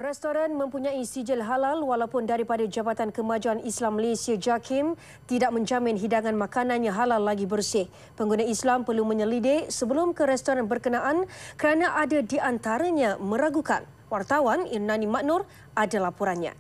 Restoran mempunyai sijil halal walaupun daripada Jabatan Kemajuan Islam Malaysia JAKIM tidak menjamin hidangan makanannya halal lagi bersih. Pengguna Islam perlu menyelidik sebelum ke restoran berkenaan kerana ada di antaranya meragukan. Wartawan Irnani Maknur ada laporannya.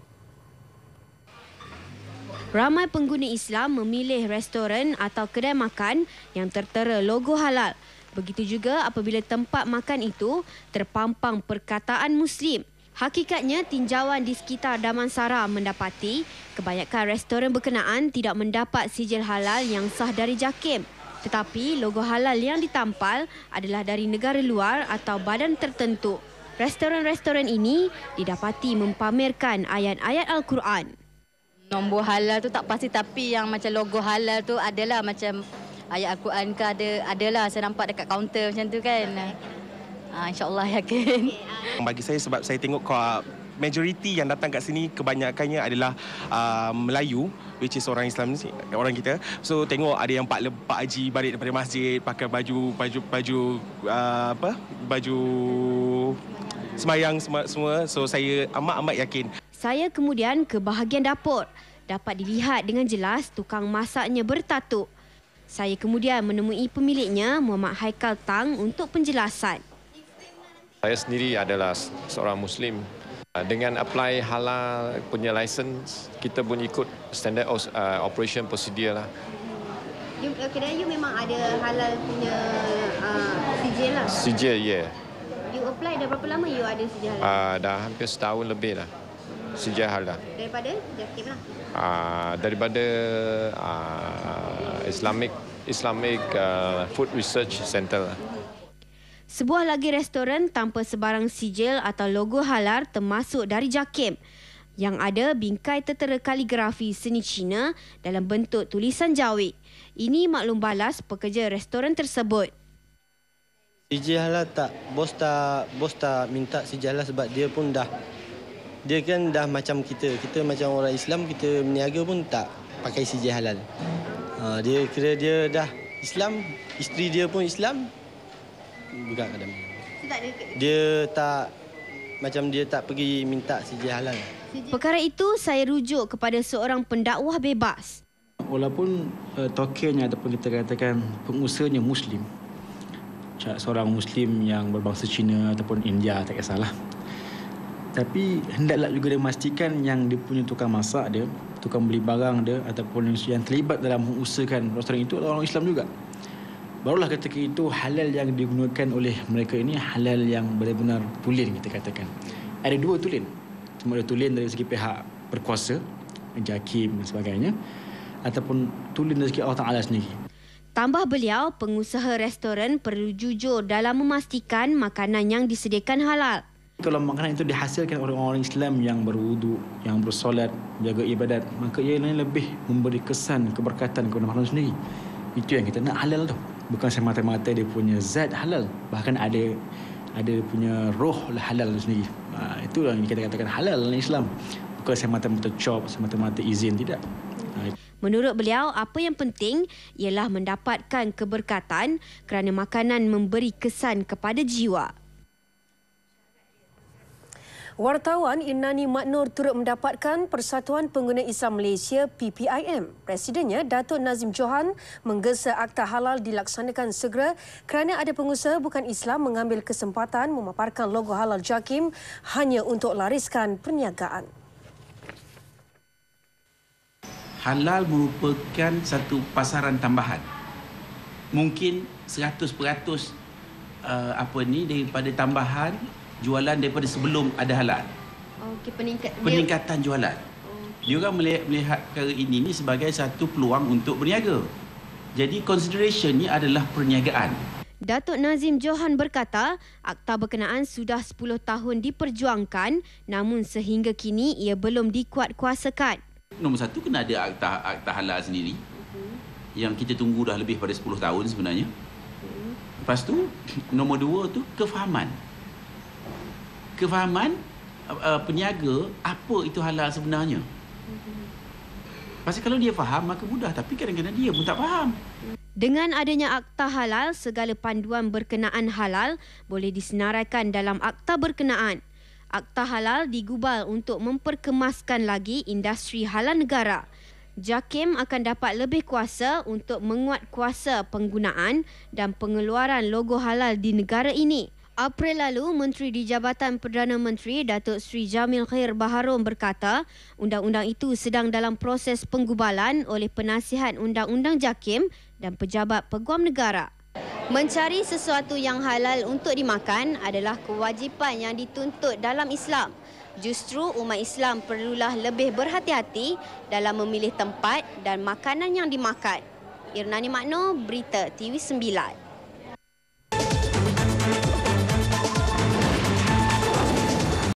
Ramai pengguna Islam memilih restoran atau kedai makan yang tertera logo halal. Begitu juga apabila tempat makan itu terpampang perkataan Muslim. Hakikatnya, tinjauan di sekitar Damansara mendapati kebanyakan restoran berkenaan tidak mendapat sijil halal yang sah dari JAKIM. Tetapi logo halal yang ditampal adalah dari negara luar atau badan tertentu. Restoran-restoran ini didapati mempamerkan ayat-ayat Al-Quran. Nombor halal tu tak pasti, tapi yang macam logo halal tu adalah macam ayat Al-Quran ke adalah saya nampak dekat kaunter macam tu kan. InsyaAllah yakin. Bagi saya, sebab saya tengok majoriti yang datang kat sini kebanyakannya adalah Melayu, which is orang Islam ni, orang kita. So tengok ada yang Pak Haji balik daripada masjid pakai baju semayang semua. So saya amat yakin. Saya kemudian ke bahagian dapur. Dapat dilihat dengan jelas tukang masaknya bertatuk. Saya kemudian menemui pemiliknya, Muhammad Haikal Tang, untuk penjelasan. Saya sendiri adalah seorang Muslim. Dengan apply halal punya license, kita pun ikut standard operation procedure lah. Kedai you memang ada halal punya sijil lah? Sijil, ya. Yeah. You apply dah berapa lama you ada sijil halal? Dah hampir setahun lebih lah. Sijil halal. Daripada JAKIM lah? Daripada Islamic Food Research Center lah. Sebuah lagi restoran tanpa sebarang sijil atau logo halal termasuk dari JAKIM yang ada bingkai tertera kaligrafi seni Cina dalam bentuk tulisan Jawi. Ini maklum balas pekerja restoran tersebut. Sijil halal tak, bos tak minta sijil halal sebab dia kan dah macam kita macam orang Islam, kita berniaga pun tak pakai sijil halal. Dia kira dia dah Islam, isteri dia pun Islam, buka kadang. Dia tak pergi minta sijil halal. Perkara itu saya rujuk kepada seorang pendakwah bebas. Walaupun tokennya ataupun kita katakan pengusahanya Muslim, seorang Muslim yang berbangsa Cina ataupun India, tak kisahlah. Tapi hendaklah juga dia memastikan yang dia punya tukang masak dia, tukang beli barang dia ataupun yang terlibat dalam mengusahakan restoran itu adalah orang Islam juga. Barulah ketika itu halal yang digunakan oleh mereka ini halal yang benar-benar tulen, kita katakan. Ada dua tulen. Cuma ada tulen dari segi pihak berkuasa, JAKIM dan sebagainya, ataupun tulen dari segi Allah Ta'ala sendiri. Tambah beliau, pengusaha restoran perlu jujur dalam memastikan makanan yang disediakan halal. Kalau makanan itu dihasilkan oleh orang Islam yang berwuduk, yang bersolat, jaga ibadat, maka ia lebih memberi kesan keberkatan kepada makanan sendiri. Itu yang kita nak, halal tu. Bukan semata-mata dia punya zat halal, bahkan ada punya roh halal tu sendiri. Itu yang kita katakan halal dalam Islam. Bukan semata-mata cop, semata-mata izin, tidak. Menurut beliau, apa yang penting ialah mendapatkan keberkatan kerana makanan memberi kesan kepada jiwa. Wartawan Irnani Maknur turut mendapatkan Persatuan Pengguna Islam Malaysia PPIM. Presidennya, Datuk Nazim Johan, menggesa Akta Halal dilaksanakan segera kerana ada pengusaha bukan Islam mengambil kesempatan memaparkan logo halal JAKIM hanya untuk lariskan perniagaan. Halal merupakan satu pasaran tambahan. Mungkin 100% daripada tambahan jualan daripada sebelum ada halal. Okey, peningkatan jualan. Dia orang melihat perkara ini sebagai satu peluang untuk berniaga. Jadi consideration ni adalah perniagaan. Datuk Nazim Johan berkata, akta berkenaan sudah 10 tahun diperjuangkan, namun sehingga kini ia belum dikuatkuasakan. Nombor satu, kena ada akta halal sendiri. Yang kita tunggu dah lebih pada 10 tahun sebenarnya. Lepas tu, nombor dua tu kefahaman peniaga apa itu halal sebenarnya. Pasal kalau dia faham maka mudah, tapi kadang-kadang dia pun tak faham. Dengan adanya akta halal, segala panduan berkenaan halal boleh disenaraikan dalam akta berkenaan. Akta Halal digubal untuk memperkemaskan lagi industri halal negara. JAKIM akan dapat lebih kuasa untuk menguat kuasa penggunaan dan pengeluaran logo halal di negara ini. April lalu, Menteri di Jabatan Perdana Menteri Datuk Seri Jamil Khair Baharom berkata, undang-undang itu sedang dalam proses penggubalan oleh penasihat undang-undang JAKIM dan pejabat peguam negara. Mencari sesuatu yang halal untuk dimakan adalah kewajipan yang dituntut dalam Islam. Justru umat Islam perlulah lebih berhati-hati dalam memilih tempat dan makanan yang dimakan. Irnani Makno, Berita TV9.